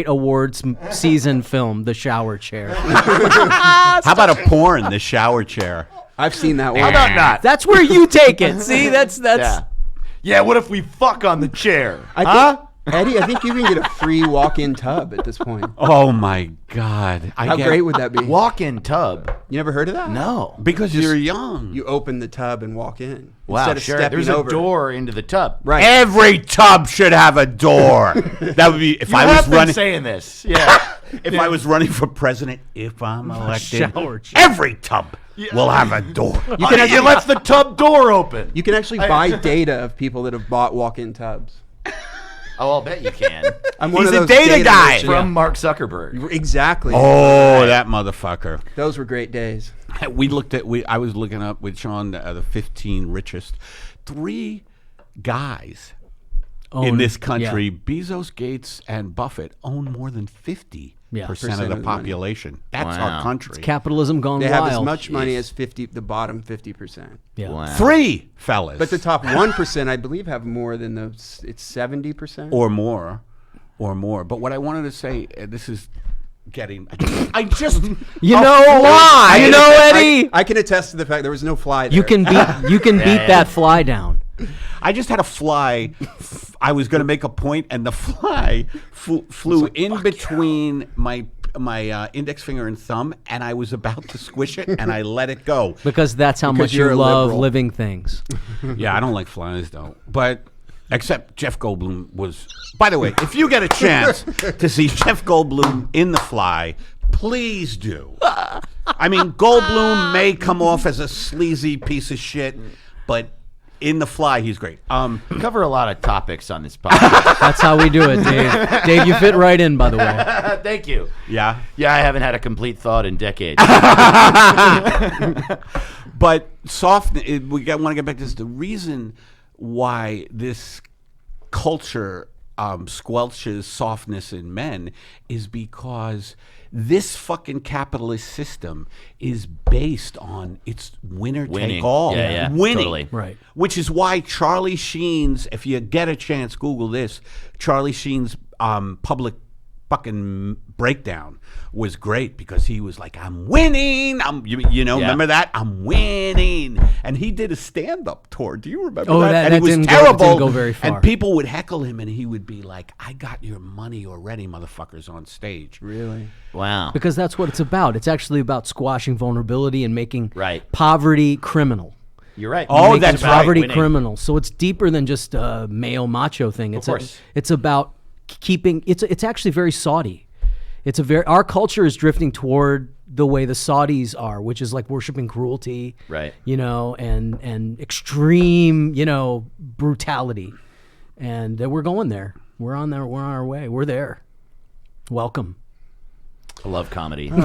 awards season film, The Shower Chair. How about a porn? The shower chair. I've seen that one. How about not? That's where you take it. See, that's Yeah. Yeah. What if we fuck on the chair? Eddie, I think you can get a free walk-in tub at this point. Oh my God! How great would that be? Walk-in tub? You never heard of that? No. Because you're young. You open the tub and walk in. Wow. Instead of Sure. stepping There's a over. door into the tub. Right. Every tub should have a door. That would be if You I have was been running. saying this. Yeah. If I was running for president, if I'm elected, shower chair. every tub will have a door. You can actually left the tub door open. You can actually buy data of people that have bought walk-in tubs. Oh, I'll bet you can. I'm one He's of a those data guy. merchants. From Mark Zuckerberg. Exactly. Oh, that motherfucker. Those were great days. I was looking up with Sean the 15 richest. 3 guys in this country, yeah. Bezos, Gates, and Buffett, own more than 50% Yeah. of Percent the of the money. population. That's Wow. our country. Capitalism gone They wild. have as much money as the bottom 50%. Yeah. Wow. 3 fellas. But the top 1%, I believe, have more than those. It's 70%. or more. But what I wanted to say, this is getting. I just. You a know fly. You know, Eddie. I can attest to the fact there was no fly there. You can beat that fly down. I just had a fly. I was going to make a point, and the fly flew in between my index finger and thumb, and I was about to squish it, and I let it go. Because that's how Because much you're you a love liberal. living things. Yeah, I don't like flies though, but Except Jeff Goldblum was. By the way, if you get a chance to see Jeff Goldblum in The Fly, please do. I mean, Goldblum may come off as a sleazy piece of shit, but in The Fly, he's great. We cover a lot of topics on this podcast. That's how we do it, Dave. Dave, you fit right in, by the way. Thank you. Yeah. Yeah, I haven't had a complete thought in decades. But softness, want to get back to this. The reason why this culture squelches softness in men is because this fucking capitalist system is based on it's winner Winning. take all. Yeah, winning. totally. Right. Which is why Charlie Sheen's, if you get a chance, Google this, Charlie Sheen's public fucking breakdown was great because he was like, I'm winning. Remember that? I'm winning. And he did a stand-up tour. Do you remember Oh, that? that And it was didn't terrible. didn't go very far. And people would heckle him and he would be like, I got your money already, motherfuckers, on stage. Really? Wow. Because that's what it's about. It's actually about squashing vulnerability and making Right. poverty criminal. You're right. Oh, Making that's right. poverty Winning. criminal. So it's deeper than just a male macho thing. It's course. it's about keeping. It's actually very Saudi. Our culture is drifting toward the way the Saudis are, which is like worshiping cruelty, Right. And extreme, brutality. And we're going there. We're on there. We're on our way. We're there. Welcome. I love comedy. So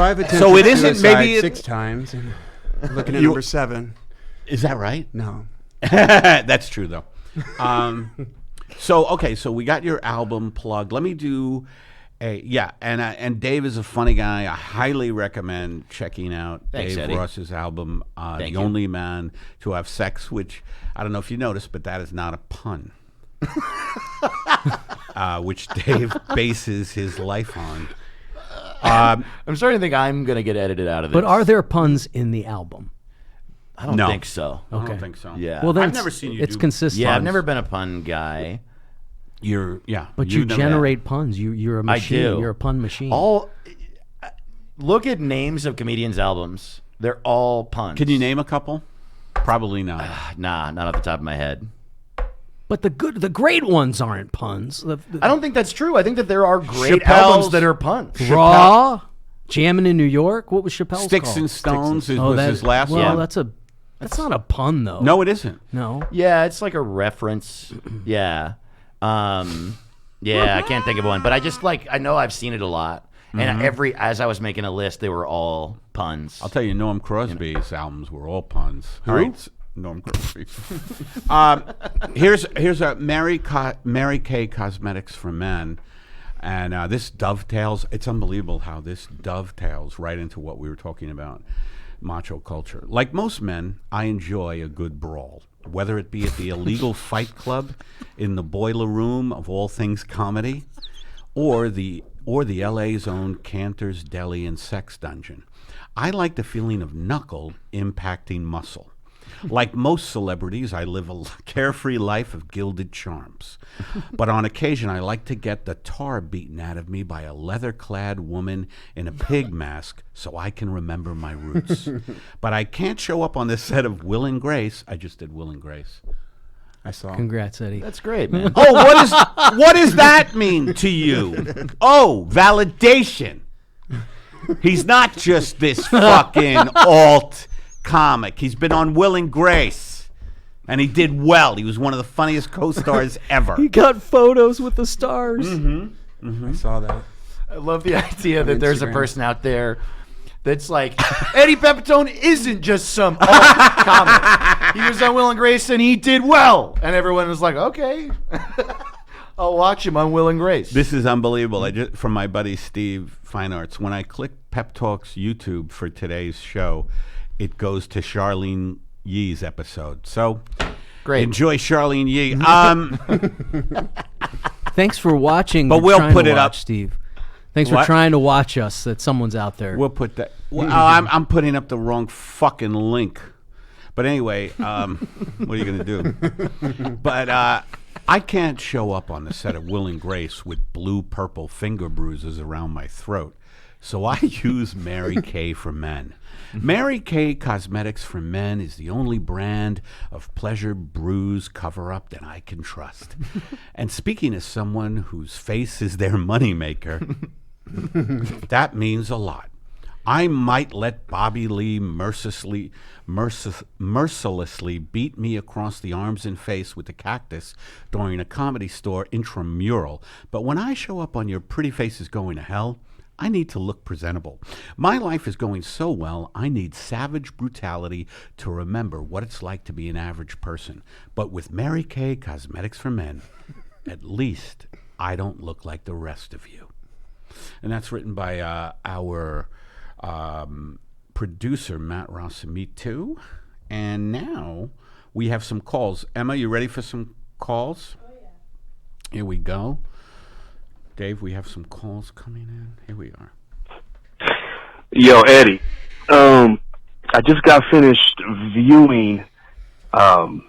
I've attempted So it isn't suicide maybe it- 6 times. And looking at number 7. Is that right? No. That's true, though. So we got your album plugged. Let me do and Dave is a funny guy. I highly recommend checking out Thanks, Dave Eddie. Ross's album, The you. Only Man to Have Sex, which I don't know if you noticed, but that is not a pun. Which Dave bases his life on. I'm starting to think I'm going to get edited out of this. But are there puns in the album? I don't No. think so. I Okay. don't think so. Yeah. Well, then I've never seen you It's do consistent. Yeah, I've never been a pun guy. But you never- generate puns. You're a machine. do. You're a pun machine. Look at names of comedians' albums. They're all puns. Can you name a couple? Probably not. Nah, not off the top of my head. But the great ones aren't puns. I don't think that's true. I think that there are great Chappelle's- albums that are puns. Raw, Jammin' in New York. What was Chappelle's Sticks called? and Stones was that- his last well, one. that's not a pun though. No, it isn't. No. Yeah, it's like a reference. Yeah. Yeah, I can't think of one, but I just I know I've seen it a lot. And as I was making a list, they were all puns. I'll tell you, Norm Crosby's albums were all puns. Who? All right, Norm Crosby. Here's a Mary Kay Cosmetics for Men, and this dovetails. It's unbelievable how this dovetails right into what we were talking about, macho culture. Like most men, I enjoy a good brawl, whether it be at the illegal fight club, in the boiler room of all things comedy, or the LA's own Cantor's Deli and Sex Dungeon. I like the feeling of knuckle impacting muscle. Like most celebrities, I live a carefree life of gilded charms. But on occasion, I like to get the tar beaten out of me by a leather-clad woman in a pig mask so I can remember my roots. But I can't show up on the set of Will and Grace. I just did Will and Grace. I saw. Congrats, Eddie. That's great, man. Oh, what does that mean to you? Oh, validation. He's not just this fucking alt comic. He's been on Will and Grace, and he did well. He was one of the funniest co-stars ever. He got photos with the stars. I saw that. I love the idea that there's a Instagram. person out there that's like, Eddie Pepitone isn't just some alt comic. He was on Will and Grace and he did well. And everyone was like, okay, I'll watch him on Will and Grace. This is unbelievable. From my buddy Steve Fine Arts. When I click Pep Talks YouTube for today's show, it goes to Charlene Yee's episode. So Great. enjoy Charlene Yee. Thanks for watching. But or we'll trying put to it up. watch, Steve. Thanks for What? trying to watch us. That someone's out there. We'll put that. Well, I'm putting up the wrong fucking link. But anyway, what are you going to do? But I can't show up on the set of Will and Grace with blue-purple finger bruises around my throat So I use Mary Kay for Men. Mary Kay Cosmetics for Men is the only brand of pleasure bruise cover-up that I can trust. And speaking as someone whose face is their moneymaker, that means a lot. I might let Bobby Lee mercilessly beat me across the arms and face with a cactus during a Comedy Store intramural, but when I show up on Your Pretty Face is Going to Hell, I need to look presentable. My life is going so well, I need savage brutality to remember what it's like to be an average person. But with Mary Kay Cosmetics for Men, at least I don't look like the rest of you. And that's written by our producer, Matt Rasamoto. And now we have some calls. Emma, you ready for some calls? Oh, yeah. Here we go. Dave, we have some calls coming in. Here we are. Yo, Eddie. I just got finished viewing. You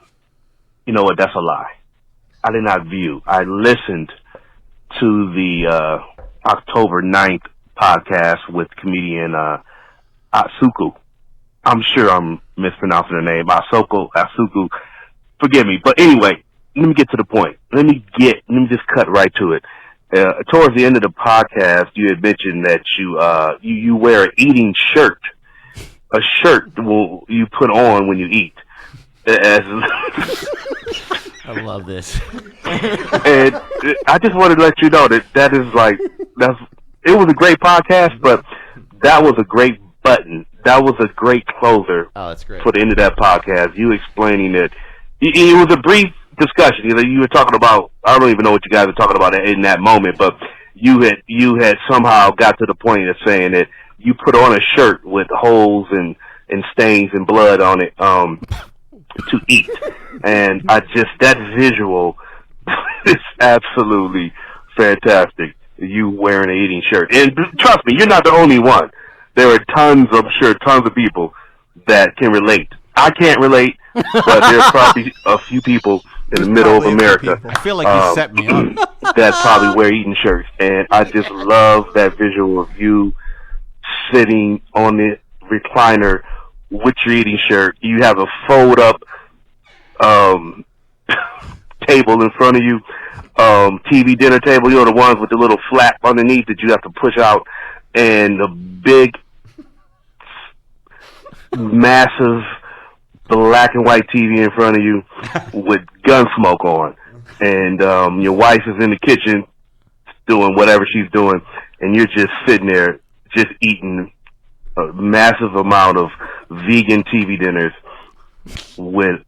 know what? That's a lie. I did not view. I listened to the October 9th podcast with comedian Asuku. I'm sure I'm mispronouncing her name. Asuku. Forgive me. But anyway, let me get to the point. Let me just cut right to it. Towards the end of the podcast, you had mentioned that you wear an eating shirt, a shirt you put on when you eat. I love this. And I just wanted to let you know that is like it was a great podcast, but that was a great button. That was a great closer. Oh, that's great. For the end of that podcast, you explaining that it was a brief discussion. You were talking about, I don't even know what you guys were talking about in that moment, but you had somehow got to the point of saying that you put on a shirt with holes and stains and blood on it to eat. And that visual is absolutely fantastic. You wearing an eating shirt. And trust me, you're not the only one. There are tons of people that can relate. I can't relate, but there's probably a few people in the middle of America. I feel like you set me up. That probably wear eating shirts. And I just love that visual of you sitting on the recliner with your eating shirt. You have a fold up table in front of you, TV dinner table. You know, the ones with the little flap underneath that you have to push out, and the big, massive black and white TV in front of you with gun smoke on, and your wife is in the kitchen doing whatever she's doing, and you're just sitting there just eating a massive amount of vegan TV dinners with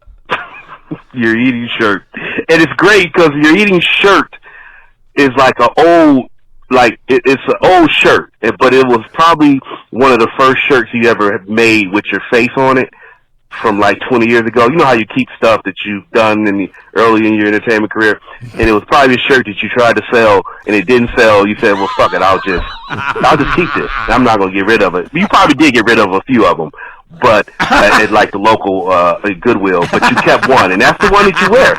your eating shirt. And it's great because your eating shirt is like it's an old shirt, but it was probably one of the first shirts you ever made with your face on it from like 20 years ago. You know how you keep stuff that you've done early in your entertainment career, and it was probably a shirt that you tried to sell and it didn't sell. You said, well, fuck it, I'll just keep this. I'm not going to get rid of it. You probably did get rid of a few of them, but at like the local Goodwill, but you kept one, and that's the one that you wear,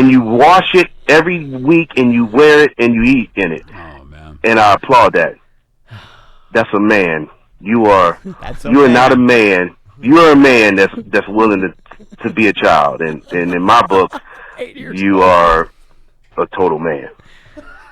and you wash it every week, and you wear it, and you eat in it. Oh, man. And I applaud that. That's a man. You are man. Not a man. You're a man that's willing to be a child, and in my book, you are a total man.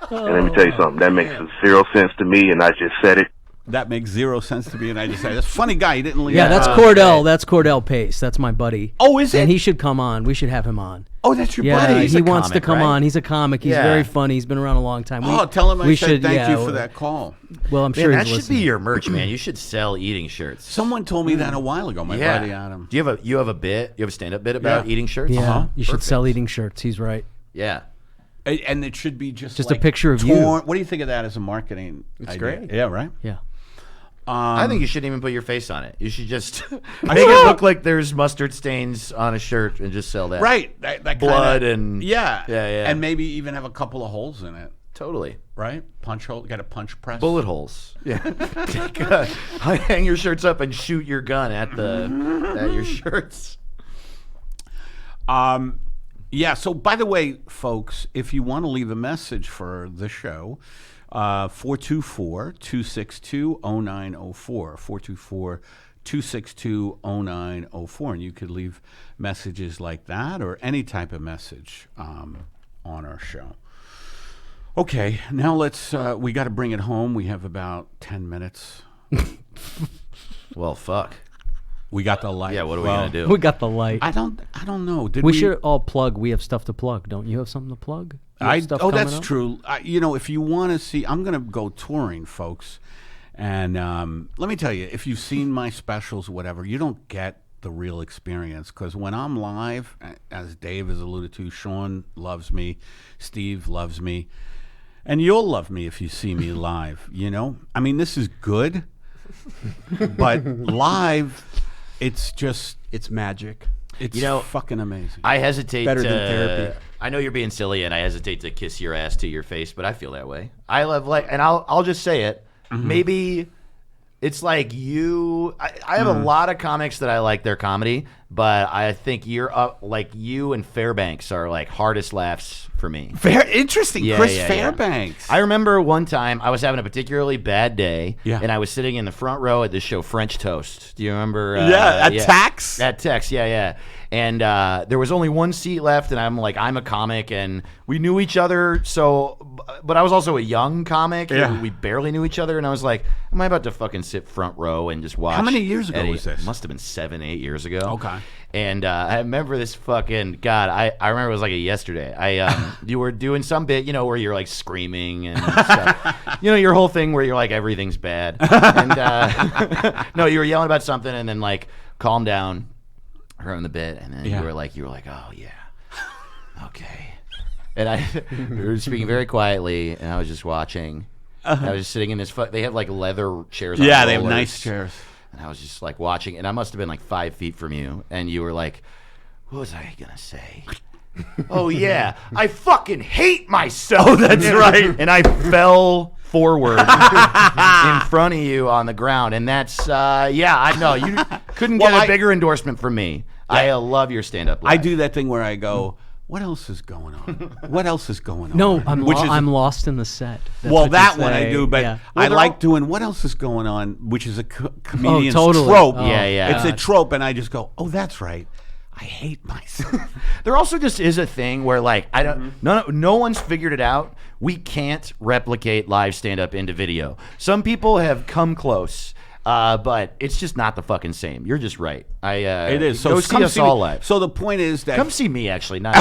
And let me tell you something, that makes zero sense to me, and I just said it. That makes zero sense to me, and I just said, that's a funny guy. He didn't leave. Yeah, that's Cordell. That's Cordell Pace. That's my buddy. Oh, is it? And he should come on. We should have him on. Oh, that's your Yeah, buddy. he wants to comic, come right? on. He's a comic. He's Yeah. very funny. He's been around a long time. Tell him I said should, thank you for that call. Well, I'm Man, sure that he's should listening. be your merch, man. You should sell eating shirts. Someone told me that a while ago, my buddy Adam. Do you have a bit? You have a stand-up bit about Yeah. eating shirts? Yeah, you should Perfect. sell eating shirts. He's right. Yeah. And it should be just a like picture of torn. you. What do you think of that as a marketing idea? great. Yeah, right? Yeah. I think you shouldn't even put your face on it. You should just make it look like there's mustard stains on a shirt and just sell that. Right. That Blood kinda, and- Yeah. Yeah. And maybe even have a couple of holes in it. Totally. Right? Punch hole. Got a punch press. Bullet holes. Yeah. Hang your shirts up and shoot your gun at your shirts. Yeah, so by the way, folks, if you want to leave a message for the show, 424-262-0904, 424-262-0904, and you could leave messages like that or any type of message on our show. Okay, now let's, we got to bring it home. We have about 10 minutes. Well, fuck. We got the light. Yeah, what are we gonna do? We got the light. I don't know. Did We should all plug. We have stuff to plug. Don't you have something to plug? You have stuff coming that's up? true. If you want to see, I'm going to go touring, folks. And let me tell you, if you've seen my specials, whatever, you don't get the real experience. Because when I'm live, as Dave has alluded to, Shawn loves me, Steve loves me, and you'll love me if you see me live. I mean, this is good, but live, it's magic. It's fucking amazing. I hesitate Better to. than therapy. I know you're being silly, and I hesitate to kiss your ass to your face, but I feel that way. I love and I'll just say it. Mm-hmm. Maybe it's like you. I have a lot of comics that I like their comedy, but I think you're up like you and Fairbanks are like hardest laughs for me. Interesting, Yeah, Chris yeah. Fairbanks. I remember one time I was having a particularly bad day, Yeah. and I was sitting in the front row at this show, French Toast. Do you remember? At Tax? At Tax, yeah. And there was only one seat left, and I'm a comic, and we knew each other. But I was also a young comic. Yeah. And we barely knew each other, and I was like, am I about to fucking sit front row and just watch? How many years ago Eddie? was this? It must have been 7-8 years ago. Okay. And I remember this fucking God. I remember it was like a yesterday. You were doing some bit, where you're like screaming and stuff. Your whole thing where you're like everything's bad. And no, you were yelling about something, and then like calm down, in the bit, and then you were like, oh yeah, okay. And we were speaking very quietly, and I was just watching. I was just sitting in this. They have like leather chairs. Yeah, on they have rollers. nice chairs. And I was just like watching, and I must have been like 5 feet from you, and you were like, what was I gonna say? Oh yeah, I fucking hate myself. Oh, that's right. And I fell forward in front of you on the ground, and that's I know you couldn't get a bigger endorsement from me. I love your stand-up. I do that thing where I go, what else is going on? What else is going on? No, I'm Which is- I'm lost in the set. That's well, what you that one I say. do, but Yeah. I like doing what else is going on, which is a comedian's totally. trope. Oh, Yeah. It's a trope, and I just go, oh, that's right. I hate myself. There also just is a thing where like I don't no one's figured it out. We can't replicate live stand-up into video. Some people have come close. But it's just not the fucking same. You're just right. It is. So go see come us see all me. live. So the point is that Come see me, actually. Not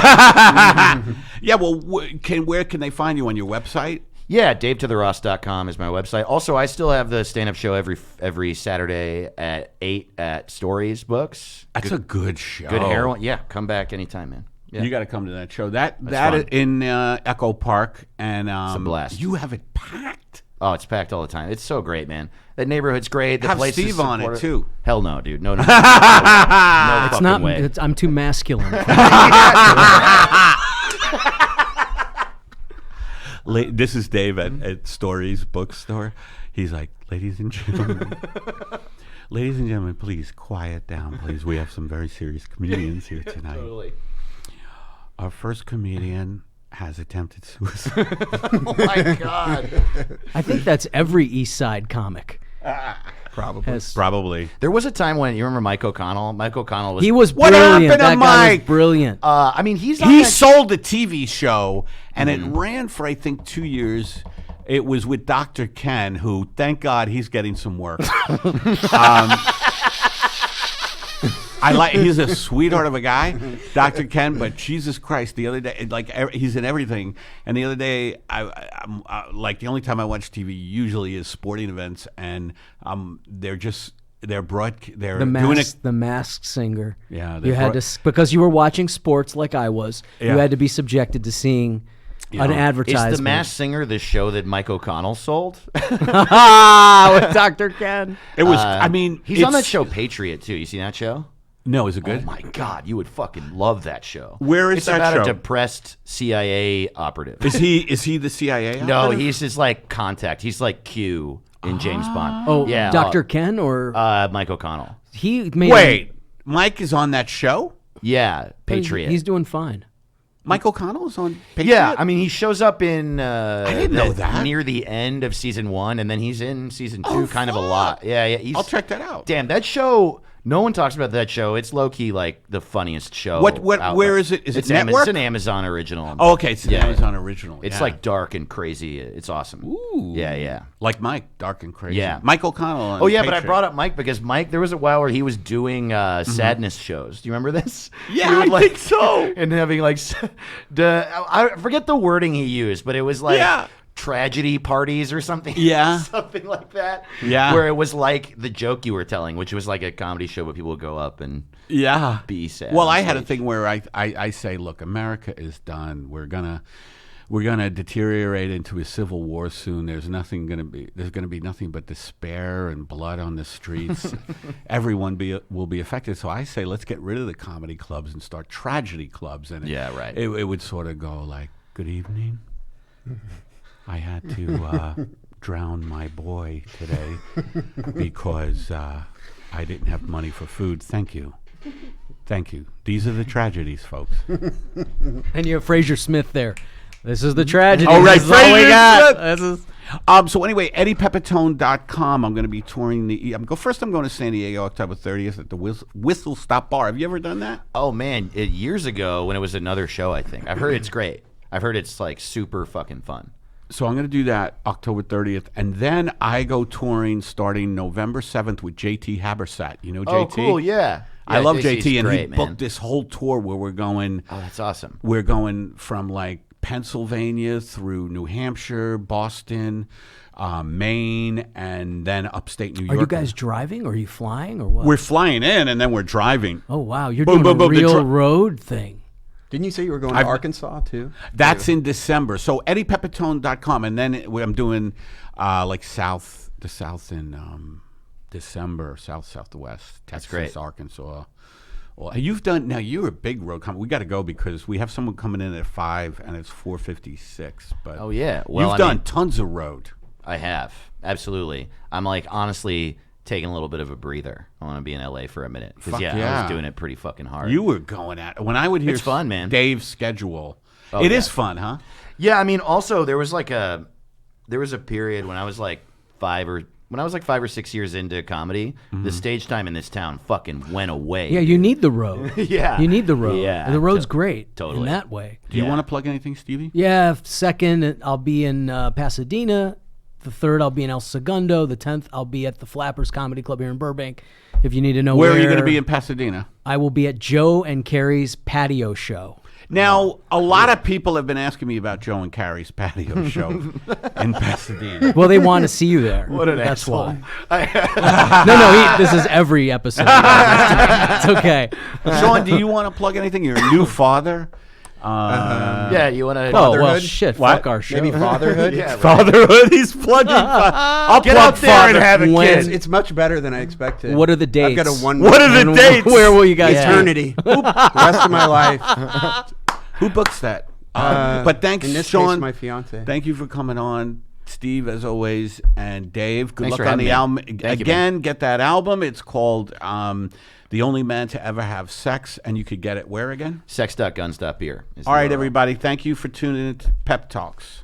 yeah. Well, where can they find you on your website? yeah, DaveToTheRoss.com is my website. Also, I still have the stand-up show every Saturday at 8 at Stories Books. That's a good show. Good heroin. Yeah, come back anytime, man. Yeah. You got to come to that show. That fun. in Echo Park, and It's a blast. You have it packed. Oh, it's packed all the time. It's so great, man. That neighborhood's great. The Have place is Steve on it, supportive. too. Hell no, dude. No. No It's fucking not. way. I'm too masculine. This is Dave at Stories Bookstore. He's like, ladies and gentlemen, please quiet down, please. We have some very serious comedians here tonight. Totally. Our first comedian has attempted suicide. Oh my God. I think that's every East Side comic. Probably. Has, Probably. There was a time when you remember Mike O'Connell. Mike O'Connell was. he was What brilliant. happened to That guy was Mike? brilliant. I mean, he's on He that sold the TV show, and it ran for, I think, 2 years. It was with Dr. Ken, who, thank God, he's getting some work. He's a sweetheart of a guy, Dr. Ken, but Jesus Christ, the other day, he's in everything. And the other day, I'm the only time I watch TV usually is sporting events, and they're doing it. The Masked Singer. Yeah, you had because you were watching sports like I was. Yeah. You had to be subjected to seeing an advertisement. Is The Masked Singer the show that Mike O'Connell sold? with Dr. Ken. It was. He's on that show Patriot too. You seen that show? No, is it good? Oh my God, you would fucking love that show. Where is it's that about show? a depressed CIA operative. Is he the CIA? No, operative? he's just like contact. He's like Q in James Bond. Oh, yeah, Dr. Ken or Mike O'Connell. he made Wait, Mike is on that show? Yeah, Patriot. He's doing fine. Mike O'Connell is on Patriot? Yeah, I mean, he shows up in I didn't know that. near the end of season 1, and then he's in season 2 kind of a lot. Yeah, I'll check that out. Damn, that show. No one talks about that show. It's low key like the funniest show. Where is it? Is it network? It's an Amazon original. Oh, okay, it's an Amazon original. It's like dark and crazy. It's awesome. Ooh. Yeah. Like Mike, dark and crazy. Yeah. Mike O'Connell on Oh yeah, but I Patriot. brought up Mike because Mike, there was a while where he was doing sadness shows. Do you remember this? Yeah, He would, I think so. And having like, I forget the wording he used, but it was like tragedy parties or something. Yeah. Something like that. Yeah. Where it was like the joke you were telling, which was like a comedy show, but people would go up and be sad. Well, on I had a stage. thing where I say, look, America is done. We're gonna deteriorate into a civil war soon. There's gonna be nothing but despair and blood on the streets. Everyone will be affected. So I say, let's get rid of the comedy clubs and start tragedy clubs. And it would sort of go like, good evening. I had to drown my boy today because I didn't have money for food. Thank you. These are the tragedies, folks. And you have Fraser Smith there. This is the tragedy. Oh, right, This is all we Fraser got. Smith. So anyway, EddiePepitone.com. I'm going to be touring First, I'm going to San Diego October 30th at the Whistle Stop Bar. Have you ever done that? Oh man, years ago when it was another show, I think. I've heard it's great. I've heard it's like super fucking fun. So I'm going to do that October 30th, and then I go touring starting November 7th with JT Habersat. You know JT? Oh, cool, yeah. I love JT's JT, and he great, man. booked this whole tour where we're going. Oh, that's awesome. We're going from like Pennsylvania through New Hampshire, Boston, Maine, and then upstate New York. Are you guys driving or are you flying or what? We're flying in, and then we're driving. Oh, wow. You're Boom, doing boom, a boom, real road thing. Didn't you say you were going to Arkansas too? That's in December. So EddiePepitone.com, and then I'm doing like the South in December, Southwest, Texas, great. Arkansas. Well, you're a big road company. We got to go because we have someone coming in at 5 and it's 4:56. But Oh yeah. Well, you've done tons of road. I have. Absolutely. I'm like honestly taking a little bit of a breather. I want to be in LA for a minute. Because Fuck I yeah. was doing it pretty fucking hard. You were going at when I would hear It's fun, man. Dave's schedule. Oh, It yeah. is fun, huh? Yeah, I mean also there was a period when I was like 5 or 6 years into comedy, the stage time in this town fucking went away. Yeah, you need the road. Yeah. You need the road. Yeah, The road's great totally. in that way. Do you Yeah. want to plug anything, Stevie? Yeah, 2nd, I'll be in Pasadena. The 3rd, I'll be in El Segundo. The 10th, I'll be at the Flappers Comedy Club here in Burbank. If you need to know Where are you going to be in Pasadena? I will be at Joe and Carrie's patio show. Now, a lot of people have been asking me about Joe and Carrie's patio show in Pasadena. Well, they want to see you there. What an That's asshole. why. No, this is every episode. It's okay. Sean, do you want to plug anything? You're a new father. Yeah, you want to Oh, well, Fatherhood? shit. What? Fuck our show. Maybe fatherhood. Yeah, right. Fatherhood. He's plugging. I'll Get plug out there and father. have a When- kid. It's much better than I expected. What are the dates? I've got a one. What are the dates? Where will you guys be? eternity? The rest of my life. Who books that? But thanks, In this Sean. case, my fiance. Thank you for coming on. Steve, as always, and Dave. Good Thanks luck for on having the me. album. Thank you, Again, man. get that album. It's called The Only Man to Ever Have Sex, and you could get it where again? Sex.gun.beer. All right, everybody. Thank you for tuning in to Pep Talks.